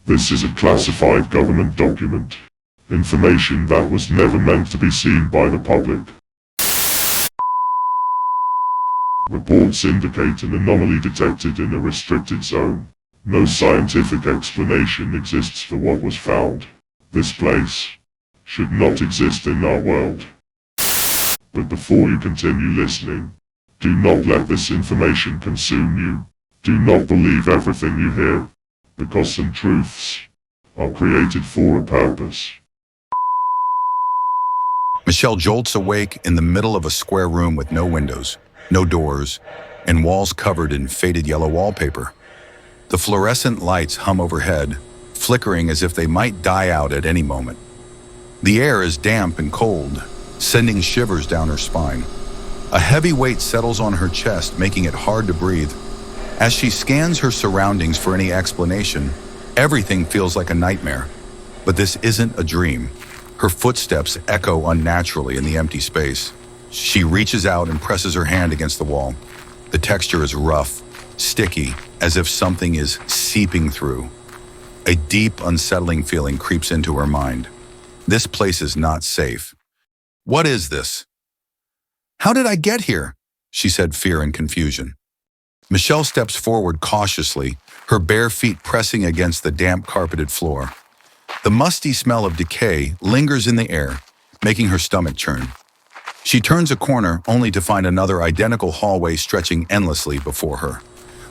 This is a classified government document. Information that was never meant to be seen by the public. Reports indicate an anomaly detected in a restricted zone. No scientific explanation exists for what was found. This place should not exist in our world. But before you continue listening, do not let this information consume you. Do not believe everything you hear, because some truths are created for a purpose. Michelle jolts awake in the middle of a square room with no windows, no doors, and walls covered in faded yellow wallpaper. The fluorescent lights hum overhead, flickering as if they might die out at any moment. The air is damp and cold, sending shivers down her spine. A heavy weight settles on her chest, making it hard to breathe. As she scans her surroundings for any explanation, everything feels like a nightmare. But this isn't a dream. Her footsteps echo unnaturally in the empty space. She reaches out and presses her hand against the wall. The texture is rough, sticky, as if something is seeping through. A deep, unsettling feeling creeps into her mind. This place is not safe. What is this? How did I get here? She said, fear and confusion. Michelle steps forward cautiously, her bare feet pressing against the damp carpeted floor. The musty smell of decay lingers in the air, making her stomach churn. She turns a corner only to find another identical hallway stretching endlessly before her.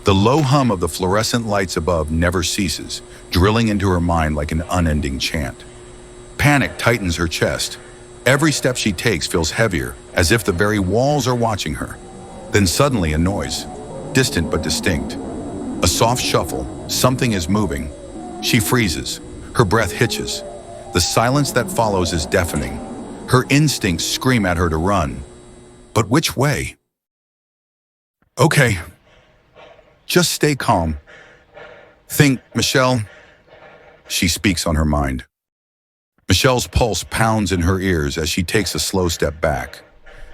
The low hum of the fluorescent lights above never ceases, drilling into her mind like an unending chant. Panic tightens her chest. Every step she takes feels heavier, as if the very walls are watching her. Then suddenly a noise, distant but distinct. A soft shuffle, something is moving. She freezes. Her breath hitches. The silence that follows is deafening. Her instincts scream at her to run. But which way? Okay. Just stay calm. Think, Michelle. She speaks on her mind. Michelle's pulse pounds in her ears as she takes a slow step back.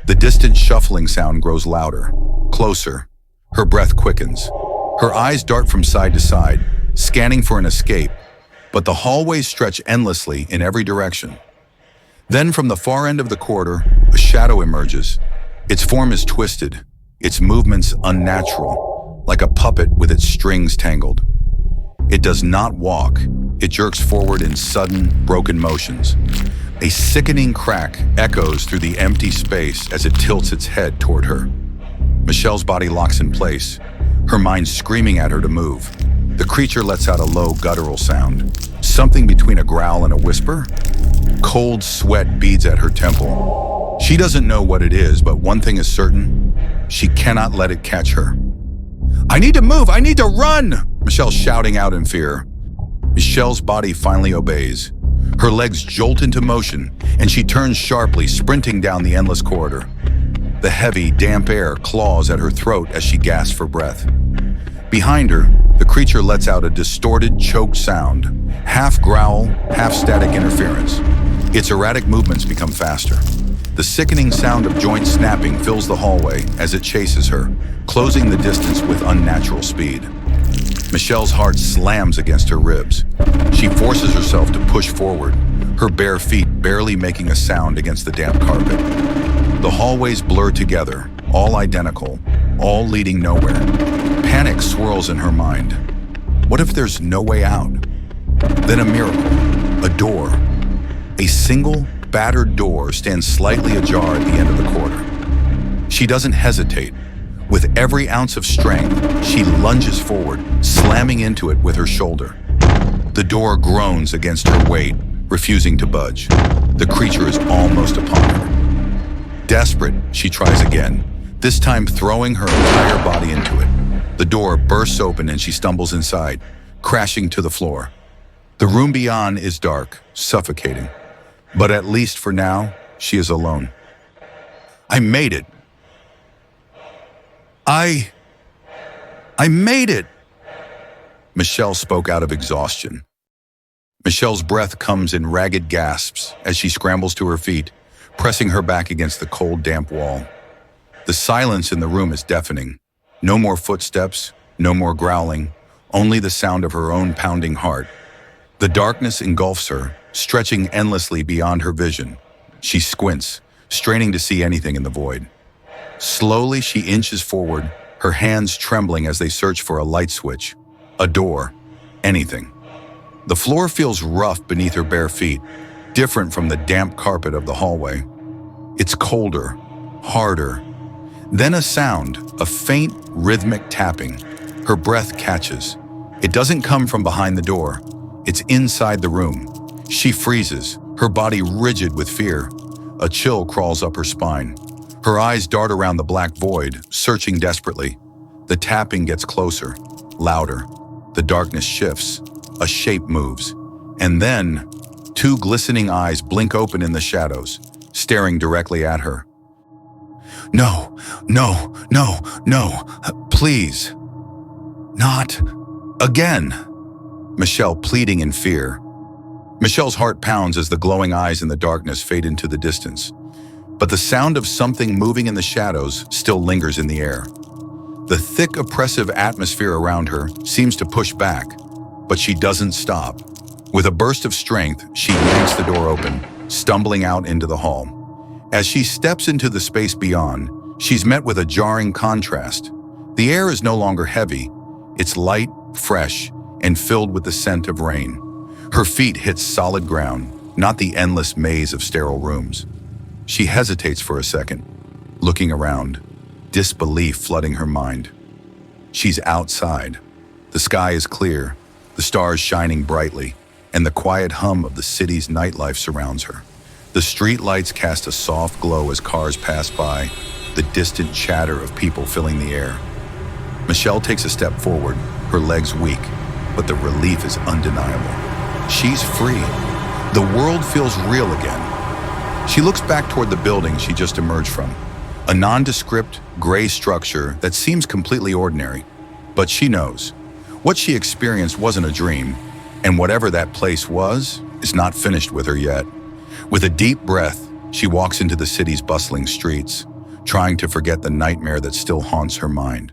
The distant shuffling sound grows louder, closer. Her breath quickens. Her eyes dart from side to side, scanning for an escape. But the hallways stretch endlessly in every direction. Then from the far end of the corridor, a shadow emerges. Its form is twisted, its movements unnatural, like a puppet with its strings tangled. It does not walk. It jerks forward in sudden, broken motions. A sickening crack echoes through the empty space as it tilts its head toward her. Michelle's body locks in place, her mind screaming at her to move. The creature lets out a low, guttural sound, something between a growl and a whisper. Cold sweat beads at her temple. She doesn't know what it is, but one thing is certain. She cannot let it catch her. I need to move! I need to run! Michelle's shouting out in fear. Michelle's body finally obeys. Her legs jolt into motion, and she turns sharply, sprinting down the endless corridor. The heavy, damp air claws at her throat as she gasps for breath. Behind her, the creature lets out a distorted, choked sound, half growl, half static interference. Its erratic movements become faster. The sickening sound of joints snapping fills the hallway as it chases her, closing the distance with unnatural speed. Michelle's heart slams against her ribs. She forces herself to push forward, her bare feet barely making a sound against the damp carpet. The hallways blur together, all identical, all leading nowhere. Panic swirls in her mind. What if there's no way out? Then a miracle, a door. A single, battered door stands slightly ajar at the end of the corridor. She doesn't hesitate. With every ounce of strength, she lunges forward, slamming into it with her shoulder. The door groans against her weight, refusing to budge. The creature is almost upon her. Desperate, she tries again, this time throwing her entire body into it. The door bursts open and she stumbles inside, crashing to the floor. The room beyond is dark, suffocating. But at least for now, she is alone. I made it. I made it. Michelle spoke out of exhaustion. Michelle's breath comes in ragged gasps as she scrambles to her feet, pressing her back against the cold, damp wall. The silence in the room is deafening. No more footsteps, no more growling, only the sound of her own pounding heart. The darkness engulfs her, stretching endlessly beyond her vision. She squints, straining to see anything in the void. Slowly, she inches forward, her hands trembling as they search for a light switch, a door, anything. The floor feels rough beneath her bare feet, different from the damp carpet of the hallway. It's colder, harder. Then a sound, a faint, rhythmic tapping. Her breath catches. It doesn't come from behind the door. It's inside the room. She freezes, her body rigid with fear. A chill crawls up her spine. Her eyes dart around the black void, searching desperately. The tapping gets closer, louder. The darkness shifts. A shape moves. And then, two glistening eyes blink open in the shadows, staring directly at her. No, no, no, no, please. Not again. Michelle pleading in fear. Michelle's heart pounds as the glowing eyes in the darkness fade into the distance. But the sound of something moving in the shadows still lingers in the air. The thick, oppressive atmosphere around her seems to push back, but she doesn't stop. With a burst of strength, she yanks the door open, stumbling out into the hall. As she steps into the space beyond, she's met with a jarring contrast. The air is no longer heavy. It's light, fresh, and filled with the scent of rain. Her feet hit solid ground, not the endless maze of sterile rooms. She hesitates for a second, looking around, disbelief flooding her mind. She's outside. The sky is clear, the stars shining brightly, and the quiet hum of the city's nightlife surrounds her. The street lights cast a soft glow as cars pass by, the distant chatter of people filling the air. Michelle takes a step forward, her legs weak, but the relief is undeniable. She's free. The world feels real again. She looks back toward the building she just emerged from, a nondescript, gray structure that seems completely ordinary. But she knows, what she experienced wasn't a dream, and whatever that place was is not finished with her yet. With a deep breath, she walks into the city's bustling streets, trying to forget the nightmare that still haunts her mind.